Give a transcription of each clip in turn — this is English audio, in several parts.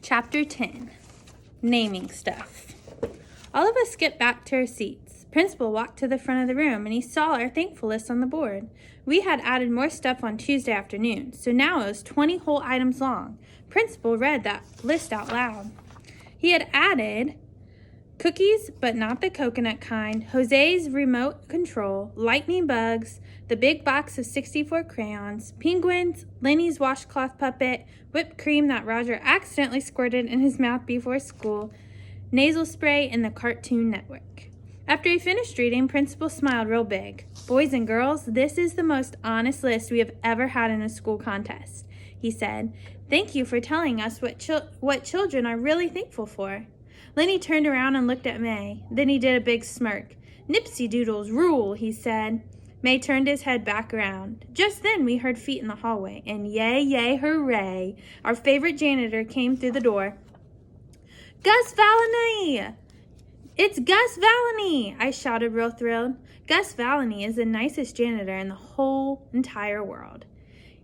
Chapter 10. Naming Stuff. All of us skipped back to our seats. Principal walked to the front of the room, and he saw our thankful list on the board. We had added more stuff on Tuesday afternoon, so now it was 20 whole items long. Principal read that list out loud. He had added cookies, but not the coconut kind, Jose's remote control, lightning bugs, the big box of 64 crayons, penguins, Lenny's washcloth puppet, whipped cream that Roger accidentally squirted in his mouth before school, nasal spray, and the Cartoon Network. After he finished reading, Principal smiled real big. "Boys and girls, this is the most honest list we have ever had in a school contest," he said. "Thank you for telling us what children are really thankful for." Lenny turned around and looked at May. Then he did a big smirk. "Nipsey Doodles rule," he said. May turned his head back around. Just then we heard feet in the hallway, and yay, yay, hooray! Our favorite janitor came through the door. "Gus Valany! It's Gus Valany!" I shouted real thrilled. Gus Valany is the nicest janitor in the whole entire world.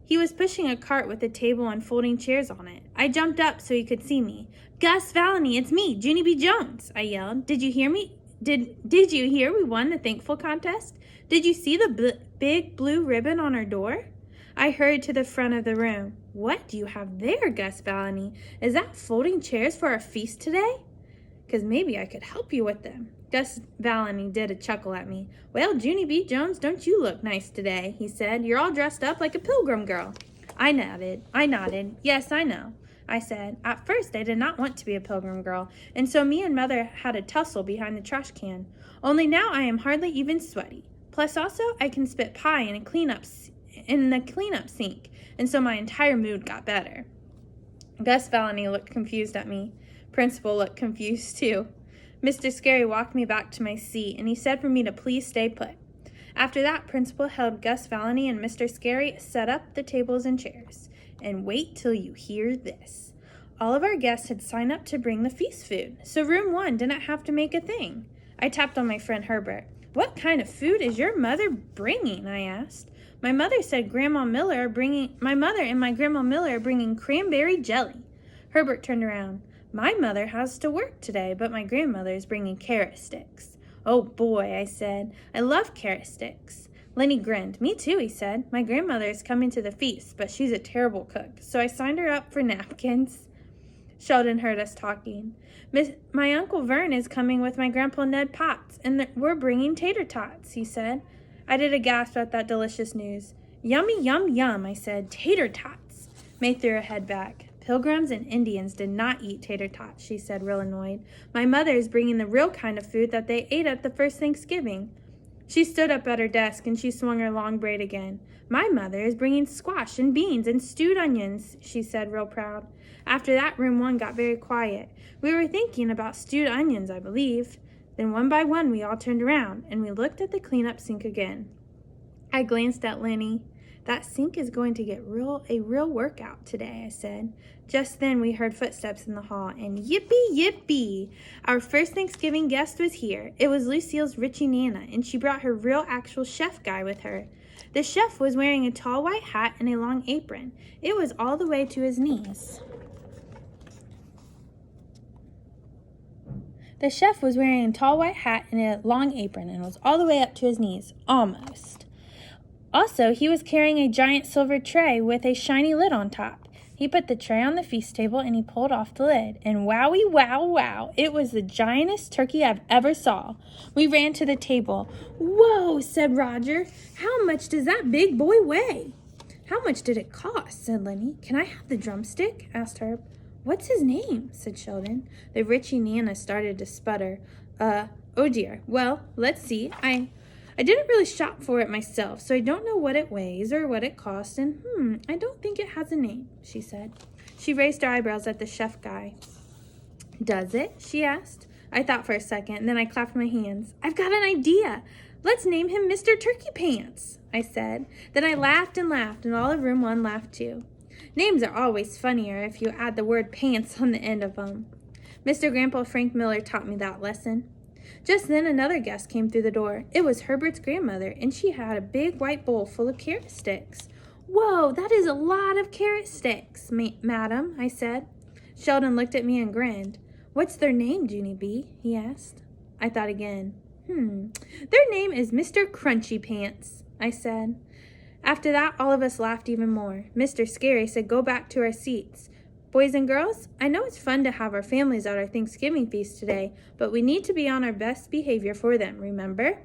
He was pushing a cart with a table and folding chairs on it. I jumped up so he could see me. "Gus Valany, it's me, Junie B. Jones," I yelled. "Did you hear me? Did you hear we won the thankful contest? Did you see the big blue ribbon on our door?" I hurried to the front of the room. "What do you have there, Gus Valany? Is that folding chairs for our feast today? 'Cause maybe I could help you with them." Gus Valany did a chuckle at me. "Well, Junie B. Jones, don't you look nice today?" he said. "You're all dressed up like a pilgrim girl." I nodded. "Yes, I know," I said. "At first, I did not want to be a pilgrim girl, and so me and Mother had a tussle behind the trash can. Only now I am hardly even sweaty. Plus also, I can spit pie in the cleanup sink, and so my entire mood got better." Gus Valany looked confused at me. Principal looked confused too. Mr. Scary walked me back to my seat, and he said for me to please stay put. After that, Principal held Gus Valany and Mr. Scary set up the tables and chairs. And wait till you hear this. All of our guests had signed up to bring the feast food, so room 1 didn't have to make a thing. I tapped on my friend Herbert. "What kind of food is your mother bringing?" I asked. My mother and my Grandma Miller are bringing cranberry jelly." Herbert turned around. "My mother has to work today, but my grandmother is bringing carrot sticks." "Oh boy," I said. "I love carrot sticks." Lenny grinned. "Me too," he said. "My grandmother is coming to the feast, but she's a terrible cook, so I signed her up for napkins." Sheldon heard us talking. "My Uncle Vern is coming with my Grandpa Ned Potts, and we're bringing tater tots," he said. I did a gasp at that delicious news. "Yummy, yum, yum," I said. "Tater tots." May threw her head back. "Pilgrims and Indians did not eat tater tots," she said, real annoyed. "My mother is bringing the real kind of food that they ate at the first Thanksgiving." She stood up at her desk and she swung her long braid again. "My mother is bringing squash and beans and stewed onions," she said, real proud. After that, room 1 got very quiet. We were thinking about stewed onions, I believe. Then one by one we all turned around and we looked at the cleanup sink again. I glanced at Lenny. "That sink is going to get a real workout today," I said. Just then we heard footsteps in the hall, and yippee, yippee! Our first Thanksgiving guest was here. It was Lucille's Richie Nana, and she brought her real actual chef guy with her. The chef was wearing a tall white hat and a long apron. It was all the way to his knees. The chef was wearing a tall white hat and a long apron, and was all the way up to his knees, almost. Also, he was carrying a giant silver tray with a shiny lid on top. He put the tray on the feast table and he pulled off the lid. And wowie, wow, wow, it was the giantest turkey I've ever saw. We ran to the table. "Whoa," said Roger. "How much does that big boy weigh?" "How much did it cost?" said Lenny. "Can I have the drumstick?" asked Herb. "What's his name?" said Sheldon. The Richie Nana started to sputter. Oh dear. Well, let's see. I didn't really shop for it myself, so I don't know what it weighs or what it costs, and I don't think it has a name," she said. She raised her eyebrows at the chef guy. "Does it?" she asked. I thought for a second, and then I clapped my hands. "I've got an idea. Let's name him Mr. Turkey Pants," I said. Then I laughed, and all of room 1 laughed too. Names are always funnier if you add the word pants on the end of them. Mr. Grandpa Frank Miller taught me that lesson. Just then another guest came through the door. It was Herbert's grandmother, and she had a big white bowl full of carrot sticks. "Whoa, that is a lot of carrot sticks, madam," I said. Sheldon looked at me and grinned. "What's their name, Junie B?" he asked. I thought again. Their name is Mr. Crunchy Pants, I said. After that, all of us laughed even more. Mr. Scary said go back to our seats. "Boys and girls, I know it's fun to have our families at our Thanksgiving feast today, but we need to be on our best behavior for them, remember?"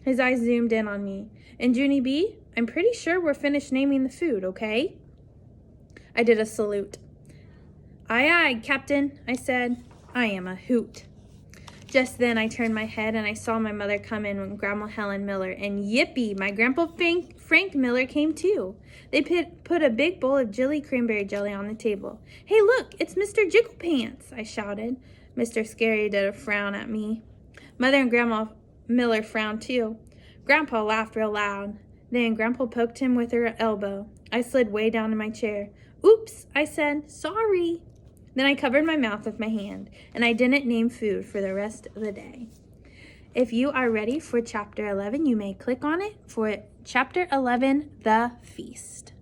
His eyes zoomed in on me. "And Junie B, I'm pretty sure we're finished naming the food, okay?" I did a salute. "Aye, aye, Captain," I said. "I am a hoot." Just then I turned my head and I saw my mother come in with Grandma Helen Miller, and yippee, my Grandpa Frank Miller came too. They put a big bowl of jelly cranberry jelly on the table. "Hey, look, it's Mr. Jigglepants," I shouted. Mr. Scary did a frown at me. Mother and Grandma Miller frowned too. Grandpa laughed real loud. Then Grandpa poked him with her elbow. I slid way down in my chair. "Oops," I said. "Sorry." Then I covered my mouth with my hand, and I didn't name food for the rest of the day. If you are ready for Chapter 11, you may click on it for Chapter 11, The Feast.